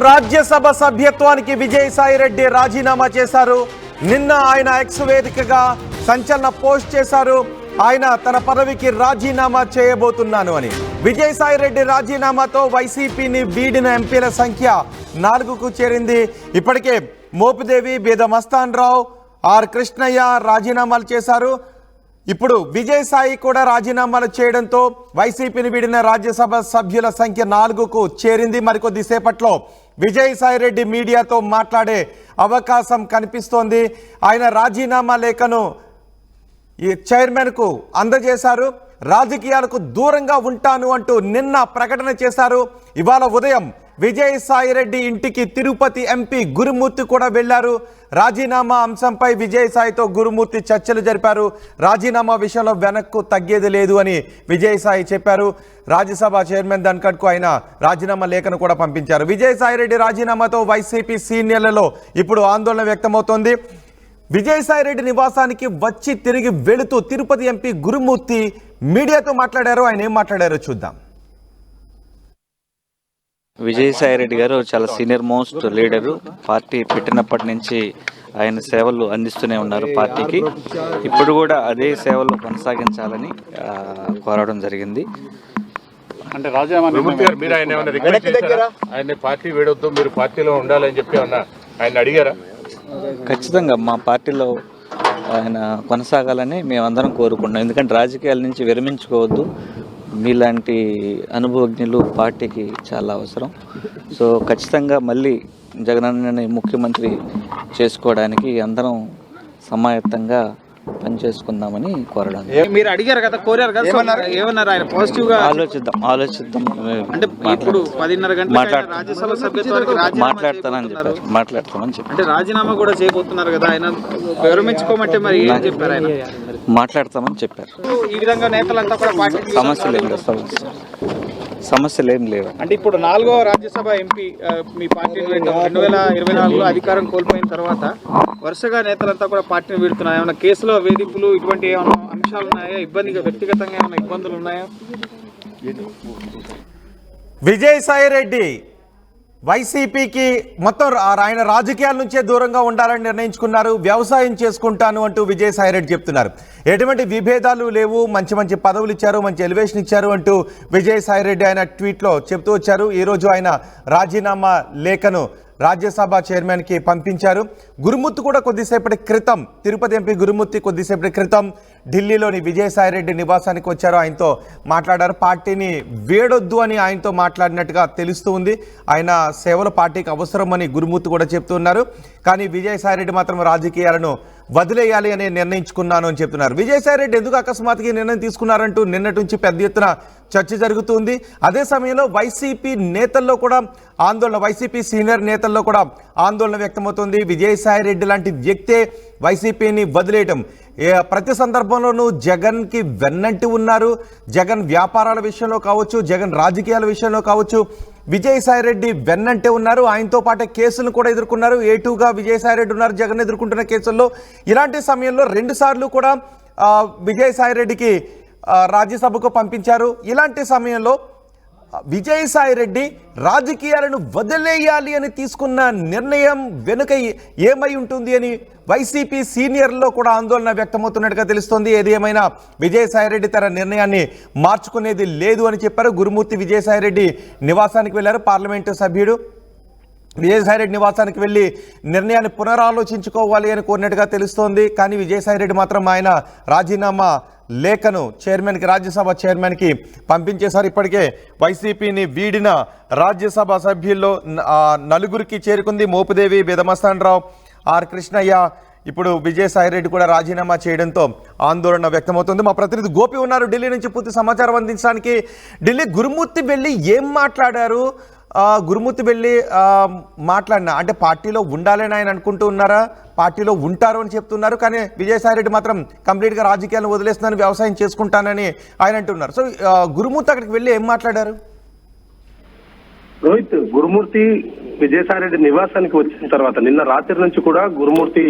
రాజ్యసభ సభ్యత్వానికి విజయసాయిరెడ్డి రాజీనామా చేశారు. నిన్న ఆయన ఎక్స్ వేదికగా సంచలన పోస్ట్ చేశారు. ఆయన తన పదవికి రాజీనామా చేయబోతున్నాను అని. విజయసాయిరెడ్డి రాజీనామాతో వైసీపీని వీడిన ఎంపీల సంఖ్య 4కు చేరింది. ఇప్పటికే మోపిదేవి, బేద మస్తాన్ రావు, ఆర్ కృష్ణయ్య రాజీనామాలు చేశారు. ఇప్పుడు విజయసాయి కూడా రాజీనామాలు చేయడంతో వైసీపీని వీడిన రాజ్యసభ సభ్యుల సంఖ్య 4కు చేరింది. మరికొద్ది సేపట్లో విజయసాయిరెడ్డి మీడియాతో మాట్లాడే అవకాశం కనిపిస్తోంది. ఆయన రాజీనామా లేఖను ఈ చైర్మన్కు అందజేశారు. రాజకీయాలకు దూరంగా ఉంటాను అంటూ నిన్న ప్రకటన చేశారు. ఇవాళ ఉదయం విజయసాయిరెడ్డి ఇంటికి తిరుపతి ఎంపీ గురుమూర్తి కూడా వెళ్లారు. రాజీనామా అంశంపై విజయసాయితో గురుమూర్తి చర్చలు జరిపారు. రాజీనామా విషయంలో వెనక్కు తగ్గేది లేదు అని విజయసాయి చెప్పారు. రాజ్యసభ చైర్మన్ ధన్ఖడ్కు ఆయన రాజీనామా లేఖను కూడా పంపించారు. విజయసాయిరెడ్డి రాజీనామాతో వైసీపీ సీనియర్లలో ఇప్పుడు ఆందోళన వ్యక్తమవుతోంది. విజయసాయిరెడ్డి నివాసానికి వచ్చి తిరిగి వెళుతూ తిరుపతి ఎంపీ గురుమూర్తి మీడియాతో మాట్లాడారు. ఆయన ఏం మాట్లాడారో చూద్దాం. విజయసాయిరెడ్డి గారు చాలా సీనియర్ మోస్ట్ లీడరు. పార్టీ పెట్టినప్పటి నుంచి ఆయన సేవలు అందిస్తూనే ఉన్నారు పార్టీకి. ఇప్పుడు కూడా అదే సేవలు కొనసాగించాలని కోరడం జరిగింది. అంటే రాజీనామా ఆయన పార్టీ వేడొద్దు, మీరు పార్టీలో ఉండాలని చెప్పి ఆయన అడిగారా? ఖచ్చితంగా మా పార్టీలో ఆయన కొనసాగాలని మేమందరం కోరుకుంటున్నాం. ఎందుకంటే రాజకీయాల నుంచి విరమించుకోవద్దు. మీలాంటి అనుభవజ్ఞులు పార్టీకి చాలా అవసరం. సో ఖచ్చితంగా మళ్ళీ జగనన్నని ముఖ్యమంత్రి చేసుకోవడానికి అందరం సమాయత్తంగా పనిచేసుకుందామని కోరడం. మీరు అడిగారు కదా, కోరారు కదా, ఏమన్నారు ఆయన? పాజిటివ్ గా ఆలోచిద్దాం. అంటే ఇప్పుడు 10:30 గంటలకు రాజ్యసభ సభ్యత్వానికి మాట్లాడతామని చెప్పారు. అంటే రాజీనామా కూడా చేయబోతున్నారు కదా ఆయన, విరమించుకోమంటే మరి ఏం చెప్పారు ఆయన? మాట్లాడతామని చెప్పారు. ఈ విధంగా నేతలంతా కూడా పార్టీ సమస్యలు ఏం లేవు. అంటే ఇప్పుడు 4వ రాజ్యసభ ఎంపీ మీ పార్టీని 2024లో అధికారం కోల్పోయిన తర్వాత వరుసగా నేతలంతా కూడా పార్టీని వీడుతున్నారు. ఏమైనా కేసులో వేధింపులు ఇటువంటి ఏమైనా అంశాలు ఉన్నాయా? ఇబ్బందిగా వ్యక్తిగతంగా ఏమైనా ఇబ్బందులు ఉన్నాయా? విజయసాయిరెడ్డి వైసీపీకి మొత్తం ఆయన రాజకీయాల నుంచే దూరంగా ఉండాలని నిర్ణయించుకున్నారు. వ్యవసాయం చేసుకుంటాను అంటూ విజయసాయిరెడ్డి చెప్తున్నారు. ఎటువంటి విభేదాలు లేవు, మంచి పదవులు ఇచ్చారు, మంచి ఎలివేషన్ ఇచ్చారు అంటూ విజయసాయిరెడ్డి ఆయన ట్వీట్లో చెప్తూ వచ్చారు. ఈరోజు ఆయన రాజీనామా లేఖను రాజ్యసభ చైర్మన్కి పంపించారు. గురుమూర్తి కూడా కొద్దిసేపటి క్రితం, తిరుపతి ఎంపీ గురుమూర్తి కొద్దిసేపటి క్రితం ఢిల్లీలోని విజయసాయిరెడ్డి నివాసానికి వచ్చారు. ఆయనతో మాట్లాడారు. పార్టీని వేడొద్దు అని ఆయనతో మాట్లాడినట్టుగా తెలుస్తూ ఉంది. ఆయన సేవలు పార్టీకి అవసరమని గురుమూర్తి కూడా చెప్తున్నారు. కానీ విజయసాయిరెడ్డి మాత్రం రాజకీయాలను వదిలేయాలి అని నిర్ణయించుకున్నాను అని చెప్తున్నారు. విజయసాయిరెడ్డి ఎందుకు అకస్మాత్తుగా నిర్ణయం తీసుకున్నారంటూ నిన్నటి నుంచి పెద్ద ఎత్తున చర్చ జరుగుతుంది. అదే సమయంలో వైసీపీ నేతల్లో కూడా ఆందోళన, వైసీపీ సీనియర్ నేతల్లో కూడా ఆందోళన వ్యక్తమవుతుంది. విజయసాయిరెడ్డి లాంటి వ్యక్తే వైసీపీని వదిలేయటం, ప్రతి సందర్భంలోనూ జగన్కి వెన్నంటి ఉన్నారు. జగన్ వ్యాపారాల విషయంలో కావచ్చు, జగన్ రాజకీయాల విషయంలో కావచ్చు, విజయసాయిరెడ్డి వెన్నంటే ఉన్నారు. ఆయనతో పాటే కేసులను కూడా ఎదుర్కొన్నారు. A2గా విజయసాయిరెడ్డి ఉన్నారు జగన్ ఎదుర్కొంటున్న కేసుల్లో. ఇలాంటి సమయంలో 2 సార్లు కూడా విజయసాయిరెడ్డికి రాజ్యసభకు పంపించారు. ఇలాంటి సమయంలో విజయసాయిరెడ్డి రాజకీయాలను వదిలేయాలి అని తీసుకున్న నిర్ణయం వెనుక ఏమై ఉంటుంది అని వైసీపీ సీనియర్లో కూడా ఆందోళన వ్యక్తమవుతున్నట్టుగా తెలుస్తోంది. ఏది ఏమైనా విజయసాయిరెడ్డి తన నిర్ణయాన్ని మార్చుకునేది లేదు అని చెప్పారు. గురుమూర్తి విజయసాయిరెడ్డి నివాసానికి వెళ్లారు. పార్లమెంటు సభ్యుడు విజయసాయిరెడ్డి నివాసానికి వెళ్ళి నిర్ణయాన్ని పునరాలోచించుకోవాలి అని కోరినట్టుగా తెలుస్తోంది. కానీ విజయసాయిరెడ్డి మాత్రం ఆయన రాజీనామా లేఖను చైర్మన్కి, రాజ్యసభ చైర్మన్కి పంపించేశారు. ఇప్పటికే వైసీపీని వీడిన రాజ్యసభ సభ్యుల్లో 4కి చేరుకుంది. మోపిదేవి, బేద మస్తాన్ రావు, ఆర్ కృష్ణయ్య. ఇప్పుడు విజయసాయిరెడ్డి కూడా రాజీనామా చేయడంతో ఆందోళన వ్యక్తమవుతుంది. మా ప్రతినిధి గోపి ఉన్నారు ఢిల్లీ నుంచి పూర్తి సమాచారం అందించడానికి. ఢిల్లీ గురుమూర్తి వెళ్ళి ఏం మాట్లాడారు? గురుమూర్తి వెళ్ళి మాట్లాడినా అంటే పార్టీలో ఉండాలని ఆయన అనుకుంటూ ఉన్నారా? పార్టీలో ఉంటారు అని చెప్తున్నారు. కానీ విజయసాయిరెడ్డి మాత్రం కంప్లీట్గా రాజకీయాలను వదిలేస్తున్నాను, వ్యవసాయం చేసుకుంటానని ఆయన అంటున్నారు. సో గురుమూర్తి అక్కడికి వెళ్ళి ఏం మాట్లాడారు? రోహిత్, గురుమూర్తి విజయసాయిరెడ్డి నివాసానికి వచ్చిన తర్వాత నిన్న రాత్రి నుంచి కూడా గురుమూర్తి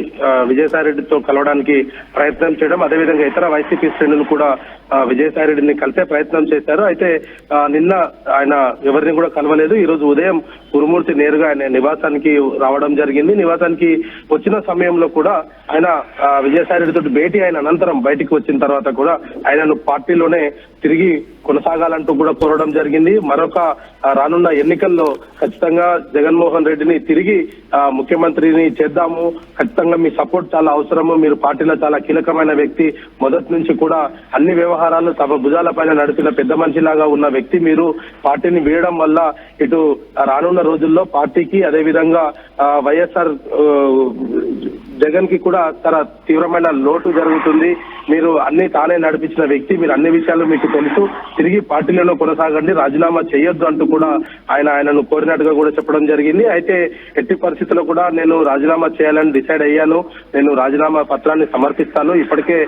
విజయసాయిరెడ్డితో కలవడానికి ప్రయత్నం చేయడం, అదేవిధంగా ఇతర వైసీపీ శ్రేణులు కూడా విజయసాయిరెడ్డిని కలిసే ప్రయత్నం చేశారు. అయితే నిన్న ఆయన ఎవరిని కూడా కలవలేదు. ఈ రోజు ఉదయం గురుమూర్తి నేరుగా ఆయన నివాసానికి రావడం జరిగింది. నివాసానికి వచ్చిన సమయంలో కూడా ఆయన విజయసాయిరెడ్డితో భేటీ అయిన అనంతరం బయటికి వచ్చిన తర్వాత కూడా ఆయనను పార్టీలోనే తిరిగి కొనసాగాలంటూ కూడా కోరడం జరిగింది. మరొక రానున్న ఎన్నికల్లో ఖచ్చితంగా జగన్మోహన్ రెడ్డిని తిరిగి ముఖ్యమంత్రిని చేద్దాము, ఖచ్చితంగా మీ సపోర్ట్ చాలా అవసరము, మీరు పార్టీలో చాలా కీలకమైన వ్యక్తి, మొదటి నుంచి కూడా అన్ని వ్యవహారాలు తమ భుజాల పైన నడిపిన పెద్ద మనిషిలాగా ఉన్న వ్యక్తి, మీరు పార్టీని వీయడం వల్ల ఇటు రానున్న రోజుల్లో పార్టీకి అదేవిధంగా వైఎస్ఆర్ జగన్ కి కూడా చాలా తీవ్రమైన లోటు జరుగుతుంది. మీరు అన్ని తానే నడిపించిన వ్యక్తి, మీరు అన్ని విషయాలు మీకు తెలుసు, తిరిగి పార్టీలలో కొనసాగండి, రాజీనామా చేయొద్దు అంటూ కూడా ఆయనను కోరినట్టుగా కూడా చెప్పడం జరిగింది. అయితే ఎట్టి పరిస్థితుల్లో కూడా నేను రాజీనామా చేయాలని డిసైడ్ అయ్యాను, నేను రాజీనామా పత్రాన్ని సమర్పిస్తాను, ఇప్పటికే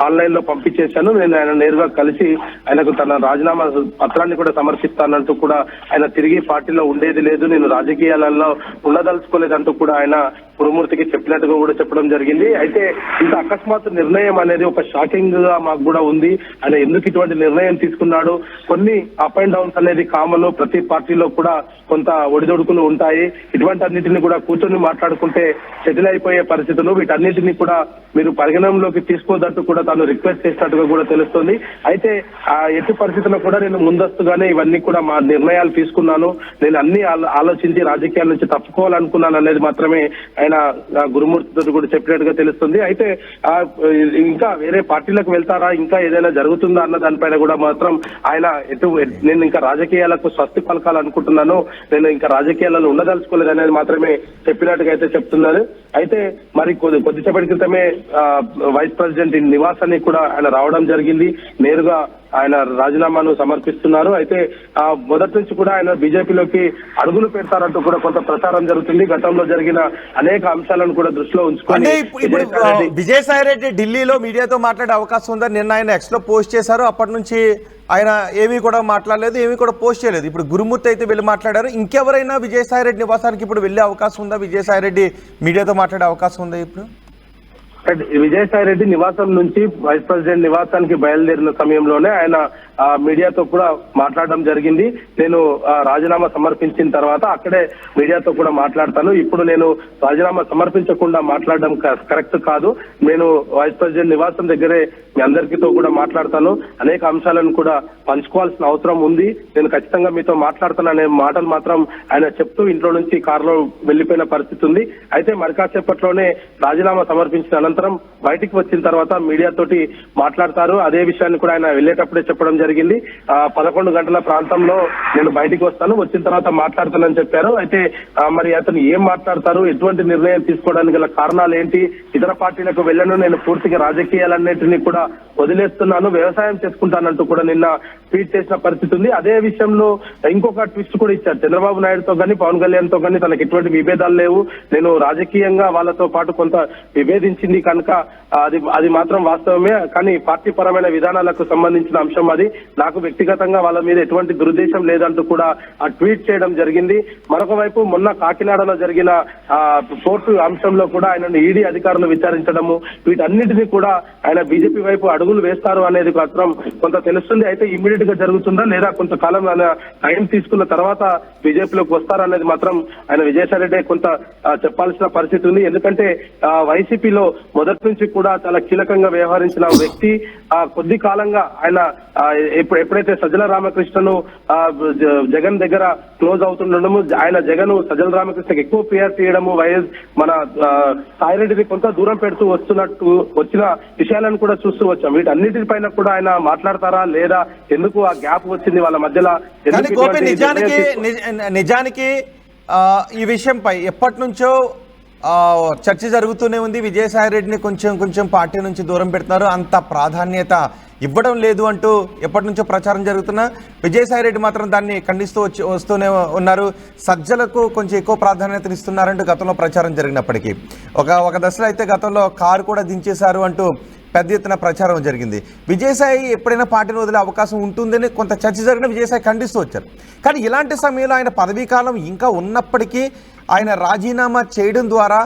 ఆన్లైన్ లో పంపించేశాను, నేను ఆయన నేరుగా కలిసి ఆయనకు తన రాజీనామా పత్రాన్ని కూడా సమర్పిస్తానంటూ కూడా ఆయన తిరిగి పార్టీలో ఉండేది లేదు, నేను రాజకీయాలలో ఉండదలుచుకోలేదంటూ కూడా ఆయన గురుమూర్తికి చెప్పినట్టుగా కూడా చెప్పడం జరిగింది. అయితే ఇంత అకస్మాత్ నిర్ణయం అనేది ఒక షాకింగ్ గా మాకు కూడా ఉంది. ఆయన ఎందుకు ఇటువంటి నిర్ణయం తీసుకున్నాడు? కొన్ని అప్ అండ్ డౌన్స్ అనేది కామన్, ప్రతి పార్టీలో కూడా కొంత ఒడిదొడుకులు ఉంటాయి. ఇటువంటి అన్నింటినీ కూడా కూర్చొని మాట్లాడుకుంటే సెటిల్ అయిపోయే పరిస్థితులు, వీటన్నిటిని కూడా మీరు పరిగణనలోకి తీసుకోవద్దంటూ కూడా తాను రిక్వెస్ట్ చేసినట్టుగా కూడా తెలుస్తుంది. అయితే ఎట్టి పరిస్థితుల్లో కూడా నేను ముందస్తుగానే ఇవన్నీ కూడా మా నిర్ణయాలు తీసుకున్నాను, నేను అన్ని ఆలోచించి రాజకీయాల నుంచి తప్పుకోవాలనుకున్నాను అనేది మాత్రమే ఆయన గురుమూర్తితో కూడా చెప్పినట్టుగా తెలుస్తుంది. అయితే ఇంకా వేరే పార్టీలకు వెళ్తారా, ఇంకా ఏదైనా జరుగుతుందా అన్న దానిపైన కూడా మాత్రం ఆయన నేను ఇంకా రాజకీయాలకు స్వస్తి పలకాలనుకుంటున్నాను, నేను ఇంకా రాజకీయాలలో ఉండదలుచుకోలేదు అనేది మాత్రమే చెప్పినట్టుగా అయితే చెప్తున్నారు. అయితే మరి కొద్దిసేపటి క్రితమే వైస్ ప్రెసిడెంట్ నివాసానికి కూడా ఆయన రావడం జరిగింది, నేరుగా ఆయన రాజీనామాను సమర్పిస్తున్నారు. అయితే మొదటి నుంచి కూడా ఆయన బీజేపీలోకి అడుగులు పెడతారంటూ కూడా కొంత ప్రచారం జరుగుతుంది. గతంలో జరిగిన అనేక అంశాలను కూడా దృష్టిలో ఉంచుకొని విజయసాయిరెడ్డి ఢిల్లీలో మీడియాతో మాట్లాడే అవకాశం ఉందని నిన్న ఆయన ఎక్స్ లో పోస్ట్ చేశారు. అప్పటి నుంచి ఆయన ఏమీ కూడా మాట్లాడలేదు, ఏమీ కూడా పోస్ట్ చేయలేదు. ఇప్పుడు గురుమూర్తి అయితే వెళ్ళి మాట్లాడారు. ఇంకెవరైనా విజయసాయిరెడ్డి నివాసానికి ఇప్పుడు వెళ్ళే అవకాశం ఉందా? విజయసాయిరెడ్డి మీడియాతో మాట్లాడే అవకాశం ఉందా? ఇప్పుడు విజయసాయిరెడ్డి నివాసం నుంచి వైస్ ప్రెసిడెంట్ నివాసానికి బయలుదేరిన సమయంలోనే ఆయన మీడియాతో కూడా మాట్లాడడం జరిగింది. నేను రాజీనామా సమర్పించిన తర్వాత అక్కడే మీడియాతో కూడా మాట్లాడతాను, ఇప్పుడు నేను రాజీనామా సమర్పించకుండా మాట్లాడడం కరెక్ట్ కాదు, నేను వైస్ ప్రెసిడెంట్ నివాసం దగ్గరే మీ అందరికీతో కూడా మాట్లాడతాను, అనేక అంశాలను కూడా పంచుకోవాల్సిన అవసరం ఉంది, నేను ఖచ్చితంగా మీతో మాట్లాడతాను అనే మాటలు మాత్రం ఆయన చెప్తూ ఇంట్లో నుంచి కారులో వెళ్లిపోయిన పరిస్థితి ఉంది. అయితే మరి కాసేపట్లోనే రాజీనామా సమర్పించిన అనంతరం బయటికి వచ్చిన తర్వాత మీడియాతోటి మాట్లాడతారు. అదే విషయాన్ని కూడా ఆయన వెళ్లేటప్పుడే చెప్పడం జరిగింది. 11 గంటల ప్రాంతంలో నేను బయటికి వస్తాను, వచ్చిన తర్వాత మాట్లాడతానని చెప్పారు. అయితే మరి అతను ఏం మాట్లాడతారు, ఎటువంటి నిర్ణయం తీసుకోవడానికి గల కారణాలు ఏంటి, ఇతర పార్టీలకు వెళ్ళను, నేను పూర్తిగా రాజకీయాలన్నింటినీ కూడా వదిలేస్తున్నాను, వ్యవసాయం చేసుకుంటానంటూ కూడా నిన్న ట్వీట్ చేసిన పరిస్థితి ఉంది. అదే విషయంలో ఇంకొక ట్విస్ట్ కూడా ఇచ్చారు. చంద్రబాబు నాయుడుతో కానీ పవన్ కళ్యాణ్ తో కానీ తనకి ఎటువంటి విభేదాలు లేవు, నేను రాజకీయంగా వాళ్ళతో పాటు కొంత విభేదించింది కనుక అది మాత్రం వాస్తవమే, కానీ పార్టీ పరమైన విధానాలకు సంబంధించిన అంశం అది, నాకు వ్యక్తిగతంగా వాళ్ళ మీద ఎటువంటి దురుద్దేశం లేదంటూ కూడా ఆ ట్వీట్ చేయడం జరిగింది. మరొక వైపు మొన్న కాకినాడలో జరిగిన కోర్టు అంశంలో కూడా ఆయన ఈడీ అధికారులు విచారించడము, వీటన్నిటినీ కూడా ఆయన బీజేపీ వైపు అడుగులు వేస్తారు అనేది మాత్రం కొంత తెలుస్తుంది. అయితే ఇమ్మీడియట్ గా జరుగుతుందా లేదా కొంతకాలం ఆయన టైం తీసుకున్న తర్వాత బీజేపీలోకి వస్తారనేది మాత్రం ఆయన విజయసాయిరెడ్డి కొంత చెప్పాల్సిన పరిస్థితి ఉంది. ఎందుకంటే వైసీపీలో మొదటి నుంచి కూడా చాలా కీలకంగా వ్యవహరించిన వ్యక్తి, కొద్ది కాలంగా ఆయన ఎప్పుడైతే సజ్జల రామకృష్ణను జగన్ దగ్గర క్లోజ్ అవుతుండడము, ఆయన జగన్ సజ్జల రామకృష్ణకి ఎక్కువ ప్రియారిటీ ఇవ్వడము, మన సాయిరెడ్డిని కొంత దూరం పెడుతూ వచ్చిన విషయాలను కూడా చూస్తూ వచ్చాం. వీటన్నిటిపైన కూడా ఆయన మాట్లాడతారా లేదా, ఎందుకు ఆ గ్యాప్ వచ్చింది వాళ్ళ మధ్యలో? నిజానికి ఈ విషయంపై ఎప్పటి నుంచో చర్చ జరుగుతూనే ఉంది. విజయసాయిరెడ్డిని కొంచెం పార్టీ నుంచి దూరం పెడుతున్నారు, అంత ప్రాధాన్యత ఇవ్వడం లేదు అంటూ ఎప్పటి నుంచో ప్రచారం జరుగుతున్నా విజయసాయిరెడ్డి మాత్రం దాన్ని ఖండిస్తూ వస్తూనే ఉన్నారు. సజ్జలకు కొంచెం ఎక్కువ ప్రాధాన్యత ఇస్తున్నారంటూ గతంలో ప్రచారం జరిగినప్పటికీ ఒక దశలో అయితే గతంలో కారు కూడా దించేశారు అంటూ పెద్ద ఎత్తున ప్రచారం జరిగింది. విజయసాయి ఎప్పుడైనా పార్టీని వదిలే అవకాశం ఉంటుందని కొంత చర్చ జరిగిన విజయసాయి ఖండిస్తూ వచ్చారు. కానీ ఇలాంటి సమయంలో ఆయన పదవీ కాలం ఇంకా ఉన్నప్పటికీ ఆయన రాజీనామా చేయడం ద్వారా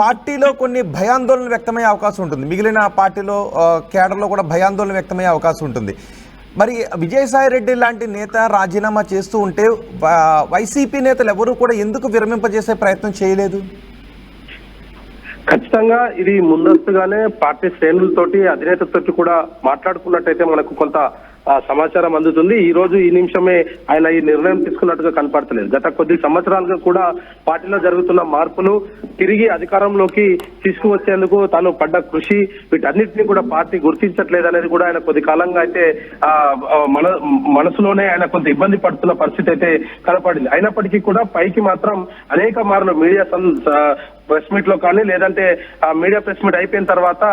పార్టీలో కొన్ని భయాందోళన వ్యక్తమయ్యే అవకాశం ఉంటుంది. మిగిలిన పార్టీలో కేడర్లో కూడా భయాందోళన వ్యక్తమయ్యే అవకాశం ఉంటుంది. మరి విజయసాయి రెడ్డి లాంటి నేత రాజీనామా చేస్తూ ఉంటే వైసీపీ నేతలు ఎవరూ కూడా ఎందుకు విరమింపజేసే ప్రయత్నం చేయలేదు? ఖచ్చితంగా ఇది ముందస్తుగానే పార్టీ శ్రేణులతోటి అధినేతతోటి కూడా మాట్లాడుకున్నట్టయితే మనకు కొంత సమాచారం అందుతుంది. ఈ రోజు ఈ నిమిషమే ఆయన ఈ నిర్ణయం తీసుకున్నట్టుగా కనపడతలేదు. గత కొద్ది సంవత్సరాలుగా కూడా పార్టీలో జరుగుతున్న మార్పులు తిరిగి అధికారంలోకి తీసుకువచ్చేందుకు తాను పడ్డ కృషి వీటన్నిటిని కూడా పార్టీ గుర్తించట్లేదు అనేది కూడా ఆయన కొద్ది కాలంగా అయితే మనసులోనే ఆయన కొంత ఇబ్బంది పడుతున్న పరిస్థితి అయితే కనపడింది. అయినప్పటికీ కూడా పైకి మాత్రం అనేక మార్లు మీడియా ప్రెస్ మీట్ లో కానీ లేదంటే మీడియా ప్రెస్ మీట్ అయిపోయిన తర్వాత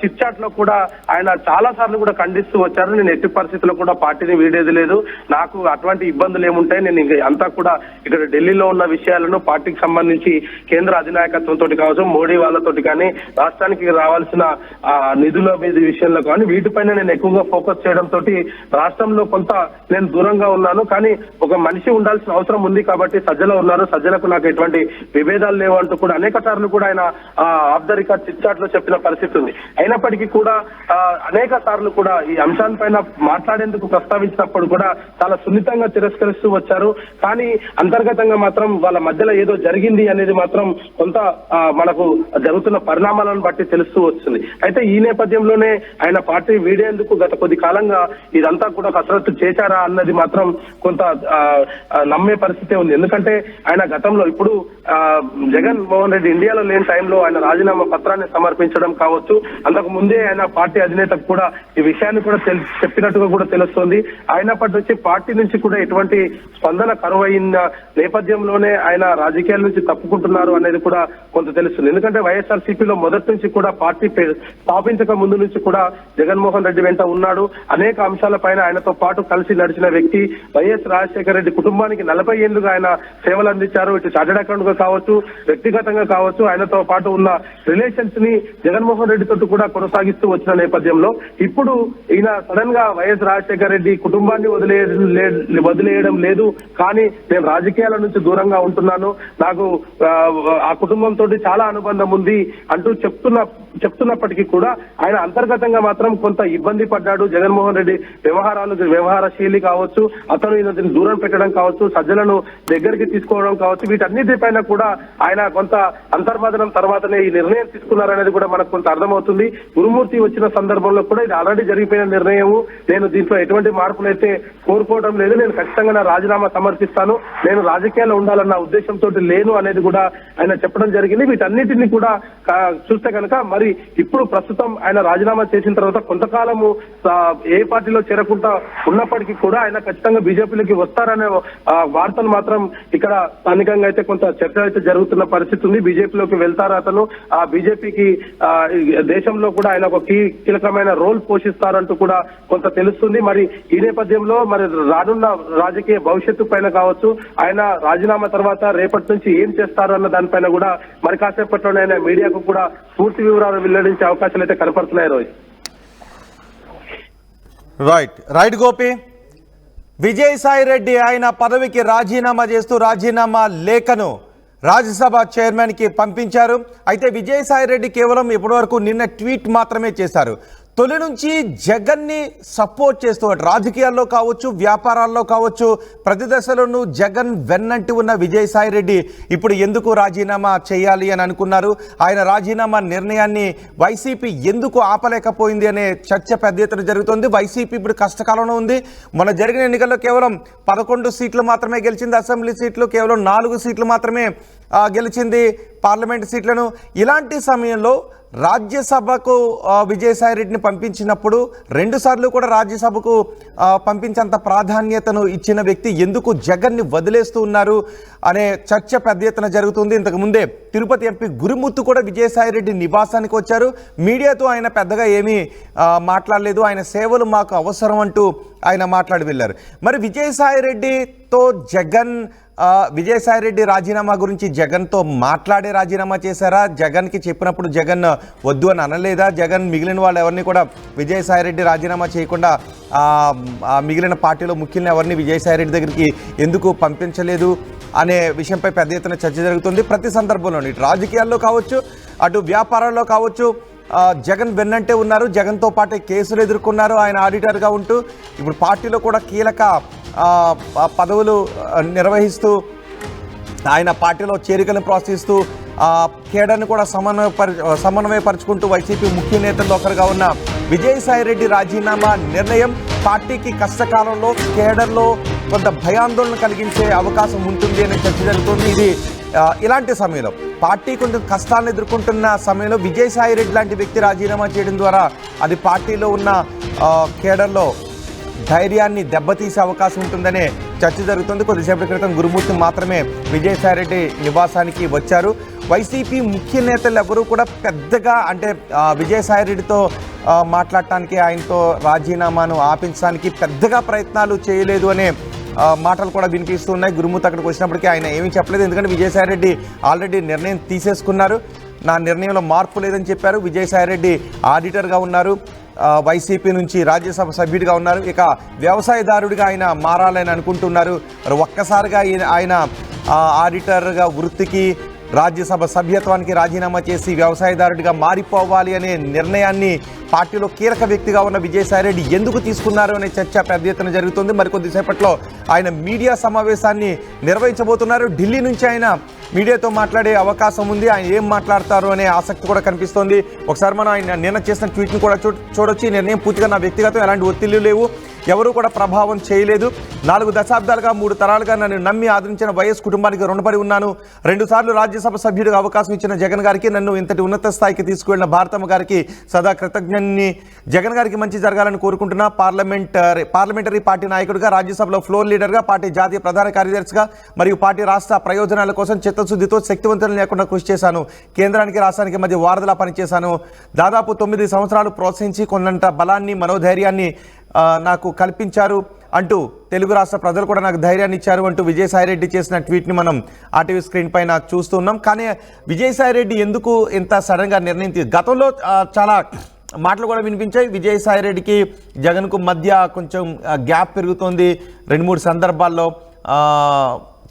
చిట్ చాట్ లో కూడా ఆయన చాలా సార్లు కూడా ఖండిస్తూ వచ్చారు. నేను ఎట్టి పరిస్థితుల్లో కూడా పార్టీని వీడేది లేదు, నాకు అటువంటి ఇబ్బందులు ఏముంటాయి, నేను అంతా కూడా ఇక్కడ ఢిల్లీలో ఉన్న విషయాలను పార్టీకి సంబంధించి కేంద్ర అధినాయకత్వంతో కావచ్చు, మోడీ వాళ్ళతోటి కానీ, రాష్ట్రానికి రావాల్సిన నిధుల మీద విషయంలో కానీ వీటిపైన నేను ఎక్కువగా ఫోకస్ చేయడంతో రాష్ట్రంలో కొంత నేను దూరంగా ఉన్నాను. కానీ ఒక మనిషి ఉండాల్సిన అవసరం ఉంది కాబట్టి సజ్జలో ఉన్నారు, సజ్జలకు నాకు ఎటువంటి విభేదాలు లేవు అంటూ కూడా అనేక సార్లు కూడా ఆయన off the record chit chat లో చెప్పిన పరిస్థితి ఉంది. అయినప్పటికీ కూడా అనేక సార్లు కూడా ఈ అంశాలపైన మాట్లాడేందుకు ప్రస్తావించినప్పుడు కూడా చాలా సున్నితంగా తిరస్కరిస్తూ వచ్చారు. కానీ అంతర్గతంగా మాత్రం వాళ్ళ మధ్యలో ఏదో జరిగింది అనేది మాత్రం కొంత మనకు జరుగుతున్న పరిణామాలను బట్టి తెలుస్తూ వస్తుంది. అయితే ఈ నేపథ్యంలోనే ఆయన పార్టీ వీడేందుకు గత కొద్ది కాలంగా ఇదంతా కూడా కసరత్తు చేశారా అన్నది మాత్రం కొంత నమ్మే పరిస్థితే ఉంది. ఎందుకంటే ఆయన గతంలో ఇప్పుడు జగన్ మోహన్ రెడ్డి ఇండియాలో లేని టైంలో ఆయన రాజీనామా పత్రాన్ని సమర్పించడం కావచ్చు, అంతకు ముందే ఆయన పార్టీ అధినేతకు కూడా ఈ విషయాన్ని కూడా చెప్పినట్టుగా కూడా తెలుస్తోంది. అయినప్పటి నుంచి పార్టీ నుంచి కూడా ఎటువంటి స్పందన కరువైన నేపథ్యంలోనే ఆయన రాజకీయాల నుంచి తప్పుకుంటున్నారు అనేది కూడా కొంత తెలుస్తుంది. ఎందుకంటే వైఎస్ఆర్సీపీలో మొదటి నుంచి కూడా పార్టీ స్థాపించక ముందు నుంచి కూడా జగన్మోహన్ రెడ్డి వెంట ఉన్నాడు. అనేక అంశాలపైన ఆయనతో పాటు కలిసి నడిచిన వ్యక్తి. వైఎస్ రాజశేఖర రెడ్డి కుటుంబానికి 40 ఏళ్లుగా ఆయన సేవలు అందించారు. ఇటు చార్టెడ్ అకౌంట్ గా కావచ్చు, వ్యక్తిగతంగా కావచ్చు, ఆయనతో పాటు ఉన్న రిలేషన్స్ ని జగన్మోహన్ రెడ్డి తోటి కూడా కొనసాగిస్తూ వచ్చిన నేపథ్యంలో ఇప్పుడు ఈయన సడన్ గా వైఎస్ రాజశేఖర రెడ్డి కుటుంబాన్ని వదిలేయడం లేదు, కానీ నేను రాజకీయాల నుంచి దూరంగా ఉంటున్నాను, నాకు ఆ కుటుంబంతో చాలా అనుబంధం ఉంది అంటూ చెప్తున్నప్పటికీ కూడా ఆయన అంతర్గతంగా మాత్రం కొంత ఇబ్బంది పడ్డాడు. జగన్మోహన్ రెడ్డి వ్యవహార శైలి కావచ్చు, అతను ఈయన దూరం పెట్టడం కావచ్చు, సజ్జలను దగ్గరికి తీసుకోవడం కావచ్చు, వీటన్నిటిపైన కూడా ఆయన కొంత అంతర్మదనం తర్వాతనే ఈ నిర్ణయం తీసుకున్నారనేది కూడా మనకు కొంత అర్థమవుతుంది. గురుమూర్తి వచ్చిన సందర్భంలో కూడా ఇది ఆల్రెడీ జరిగిపోయిన నిర్ణయం, నేను దీంట్లో ఎటువంటి మార్పులు అయితే కోరుకోవడం లేదు, నేను ఖచ్చితంగా నా రాజీనామా సమర్పిస్తాను, నేను రాజకీయాల్లో ఉండాలన్న ఉద్దేశంతో లేను అనేది కూడా ఆయన చెప్పడం జరిగింది. వీటన్నిటిని కూడా చూస్తే కనుక మరి ఇప్పుడు ప్రస్తుతం ఆయన రాజీనామా చేసిన తర్వాత కొంతకాలము ఏ పార్టీలో చేరకుండా ఉన్నప్పటికీ కూడా ఆయన ఖచ్చితంగా బీజేపీలోకి వస్తారనే వార్తలు మాత్రం ఇక్కడ స్థానికంగా అయితే కొంత చర్చ అయితే జరుగుతున్న పరిస్థితి ఉంది. బీజేపీలోకి వెళ్తారు అతను, ఆ బీజేపీకి దేశంలో కూడా ఆయన ఒక కీలకమైన రోల్ పోషిస్తారంటూ కూడా కొంత తెలుస్తుంది. మరి ఈ నేపథ్యంలో మరి రానున్న రాజకీయ భవిష్యత్తు పైన కావచ్చు, ఆయన రాజీనామా తర్వాత రేపటి నుంచి ఏం చేస్తారు అన్న దానిపైన కూడా మరి కాసేపట్లోనే ఆయన మీడియాకు కూడా పూర్తి వివరాలు వెల్లడించే అవకాశాలు అయితే కనపడుతున్నాయి. రోహిత్ రైట్ గోపి, విజయసాయి రెడ్డి ఆయన పదవికి రాజీనామా చేస్తూ రాజీనామా లేఖను రాజ్యసభ చైర్మన్ కి పంపించారు. అయితే విజయసాయి రెడ్డి కేవలం ఇప్పటివరకు నిన్న ట్వీట్ మాత్రమే చేశారు. తొలి నుంచి జగన్ని సపోర్ట్ చేస్తూ రాజకీయాల్లో కావచ్చు, వ్యాపారాల్లో కావచ్చు, ప్రతి దశలోనూ జగన్ వెన్నంటి ఉన్న విజయసాయి రెడ్డి ఇప్పుడు ఎందుకు రాజీనామా చేయాలి అని అనుకున్నారు? ఆయన రాజీనామా నిర్ణయాన్ని వైసీపీ ఎందుకు ఆపలేకపోయింది అనే చర్చ పెద్ద ఎత్తున జరుగుతుంది. వైసీపీ ఇప్పుడు కష్టకాలంలో ఉంది. మొన్న జరిగిన ఎన్నికల్లో కేవలం 11 సీట్లు మాత్రమే గెలిచింది. అసెంబ్లీ సీట్లు కేవలం 4 సీట్లు మాత్రమే గెలిచింది, పార్లమెంట్ సీట్లను. ఇలాంటి సమయంలో రాజ్యసభకు విజయసాయి రెడ్డిని పంపించినప్పుడు 2 సార్లు కూడా రాజ్యసభకు పంపించేంత ప్రాధాన్యతను ఇచ్చిన వ్యక్తి ఎందుకు జగన్ని వదిలేస్తూ ఉన్నారు అనే చర్చ పెద్ద ఎత్తున జరుగుతుంది. ఇంతకుముందే తిరుపతి ఎంపీ గురుమూర్తి కూడా విజయసాయి రెడ్డి నివాసానికి వచ్చారు. మీడియాతో ఆయన పెద్దగా ఏమీ మాట్లాడలేదు, ఆయన సేవలు మాకు అవసరం అంటూ ఆయన మాట్లాడి వెళ్ళారు. మరి విజయసాయి రెడ్డితో జగన్ విజయసాయిరెడ్డి రాజీనామా గురించి జగన్తో మాట్లాడే రాజీనామా చేశారా? జగన్కి చెప్పినప్పుడు జగన్ వద్దు అని అనలేదా? జగన్ మిగిలిన వాళ్ళు ఎవరిని కూడా విజయసాయిరెడ్డి రాజీనామా చేయకుండా మిగిలిన పార్టీలో ముఖ్యులను ఎవరిని విజయసాయిరెడ్డి దగ్గరికి ఎందుకు పంపించలేదు అనే విషయంపై పెద్ద ఎత్తున చర్చ జరుగుతుంది. ప్రతి సందర్భంలో ఇటు రాజకీయాల్లో కావచ్చు, అటు వ్యాపారాల్లో కావచ్చు, జగన్ వెన్నంటే ఉన్నారు. జగన్తో పాటే కేసులు ఎదుర్కొన్నారు ఆయన ఆడిటర్గా ఉంటూ. ఇప్పుడు పార్టీలో కూడా కీలక పదవులు నిర్వహిస్తూ ఆయన పార్టీలో చేరికలను ప్రోత్సహిస్తూ కేడర్ని కూడా సమన్వయపరుచుకుంటూ వైసీపీ ముఖ్య నేతల్లో ఒకరుగా ఉన్న విజయసాయిరెడ్డి రాజీనామా నిర్ణయం పార్టీకి కష్టకాలంలో కేడర్లో కొంత భయాందోళన కలిగించే అవకాశం ఉంటుంది అనే చర్చ జరుగుతుంది. ఇది ఇలాంటి సమయంలో పార్టీ కొంచెం కష్టాలను ఎదుర్కొంటున్న సమయంలో విజయసాయిరెడ్డి లాంటి వ్యక్తి రాజీనామా చేయడం ద్వారా అది పార్టీలో ఉన్న కేడర్లో ధైర్యాన్ని దెబ్బతీసే అవకాశం ఉంటుందనే చర్చ జరుగుతుంది. కొద్దిసేపటి క్రితం గురుమూర్తి మాత్రమే విజయసాయిరెడ్డి నివాసానికి వచ్చారు. వైసీపీ ముఖ్య నేతలు ఎవరూ కూడా పెద్దగా అంటే విజయసాయిరెడ్డితో మాట్లాడటానికి, ఆయనతో రాజీనామాను ఆపించడానికి పెద్దగా ప్రయత్నాలు చేయలేదు అనే మాటలు కూడా వినిపిస్తున్నాయి. గురుమూర్తి అక్కడికి వచ్చినప్పటికీ ఆయన ఏమీ చెప్పలేదు. ఎందుకంటే విజయసాయిరెడ్డి ఆల్రెడీ నిర్ణయం తీసేసుకున్నారు. నా నిర్ణయంలో మార్పు లేదని చెప్పారు. విజయసాయిరెడ్డి ఆడిటర్గా ఉన్నారు, వైసీపీ నుంచి రాజ్యసభ సభ్యుడిగా ఉన్నారు. ఇక వ్యవసాయదారుడిగా ఆయన మారాలని అనుకుంటున్నారు. మరి ఒక్కసారిగా ఆయన ఆడిటర్గా వృత్తికి, రాజ్యసభ సభ్యత్వానికి రాజీనామా చేసి వ్యవసాయదారుడిగా మారిపోవాలి అనే నిర్ణయాన్ని పార్టీలో కీలక వ్యక్తిగా ఉన్న విజయసాయిరెడ్డి ఎందుకు తీసుకున్నారు అనే చర్చ పెద్ద ఎత్తున జరుగుతుంది. మరికొద్దిసేపట్లో ఆయన మీడియా సమావేశాన్ని నిర్వహించబోతున్నారు. ఢిల్లీ నుంచి ఆయన మీడియాతో మాట్లాడే అవకాశం ఉంది. ఆయన ఏం మాట్లాడతారు అనే ఆసక్తి కూడా కనిపిస్తోంది. ఒకసారి మనం ఆయన నిన్న చేసిన ట్వీట్ని కూడా చూడొచ్చు. ఈ నిర్ణయం పూర్తిగా నా వ్యక్తిగతం, ఎలాంటి ఒత్తిళ్లు లేవు, ఎవరు కూడా ప్రభావం చేయలేదు. 4 దశాబ్దాలుగా 3 తరాలుగా నన్ను నమ్మి ఆదరించిన వైఎస్ కుటుంబానికి రుణపడి ఉన్నాను. 2 సార్లు రాజ్యసభ సభ్యుడిగా అవకాశం ఇచ్చిన జగన్ గారికి, నన్ను ఇంతటి ఉన్నత స్థాయికి తీసుకువెళ్లిన భారతమ్మ గారికి సదా కృతజ్ఞని. జగన్ గారికి మంచి జరగాలని కోరుకుంటున్నా. పార్లమెంటరీ పార్టీ నాయకుడిగా, రాజ్యసభలో ఫ్లోర్ లీడర్గా, పార్టీ జాతీయ ప్రధాన కార్యదర్శిగా మరియు పార్టీ రాష్ట్ర ప్రయోజనాల కోసం చిత్తశుద్ధితో శక్తివంతం లేకుండా కృషి చేశాను. కేంద్రానికి రాష్ట్రానికి మధ్య వారధిలా పనిచేశాను. దాదాపు 9 సంవత్సరాలు ప్రోత్సహించి కొన్నంత బలాన్ని, మనోధైర్యాన్ని నాకు కల్పించారు అంటూ తెలుగు రాష్ట్ర ప్రజలు కూడా నాకు ధైర్యాన్ని ఇచ్చారు అంటూ విజయసాయిరెడ్డి చేసిన ట్వీట్ని మనం ఆర్టీవీ స్క్రీన్ పైన చూస్తున్నాం. కానీ విజయసాయిరెడ్డి ఎందుకు ఇంత సడన్గా నిర్ణయం గతంలో చాలా మాటలు కూడా వినిపించాయి. విజయసాయిరెడ్డికి జగన్కు మధ్య కొంచెం గ్యాప్ పెరుగుతోంది. 2-3 సందర్భాల్లో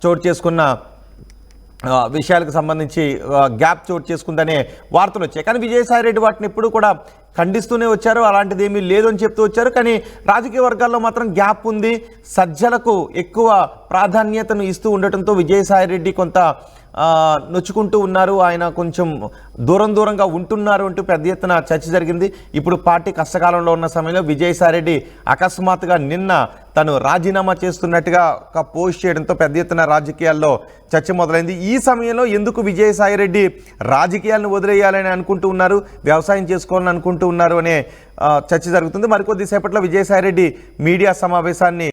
చోటు చేసుకున్న విషయాలకు సంబంధించి గ్యాప్ చోటు చేసుకుందనే వార్తలు వచ్చాయి. కానీ విజయసాయిరెడ్డి వాటిని ఎప్పుడు కూడా ఖండిస్తూనే వచ్చారు. అలాంటిది ఏమీ లేదు అని చెప్తూ వచ్చారు. కానీ రాజకీయ వర్గాల్లో మాత్రం గ్యాప్ ఉంది. సజ్జలకు ఎక్కువ ప్రాధాన్యతను ఇస్తూ ఉండటంతో విజయసాయిరెడ్డి కొంత నొచ్చుకుంటూ ఉన్నారు. ఆయన కొంచెం దూరంగా ఉంటున్నారు అంటూ పెద్ద ఎత్తున చర్చ జరిగింది. ఇప్పుడు పార్టీ కష్టకాలంలో ఉన్న సమయంలో విజయసాయిరెడ్డి అకస్మాత్తుగా నిన్న తను రాజీనామా చేస్తున్నట్టుగా ఒక పోస్ట్ చేయడంతో పెద్ద ఎత్తున రాజకీయాల్లో చర్చ మొదలైంది. ఈ సమయంలో ఎందుకు విజయసాయిరెడ్డి రాజకీయాలను వదిలేయాలని అనుకుంటూ ఉన్నారు, వ్యవసాయం చేసుకోవాలని అనుకుంటూ ఉన్నారు అనే చర్చ జరుగుతుంది. మరికొద్దిసేపట్లో విజయసాయిరెడ్డి మీడియా సమావేశాన్ని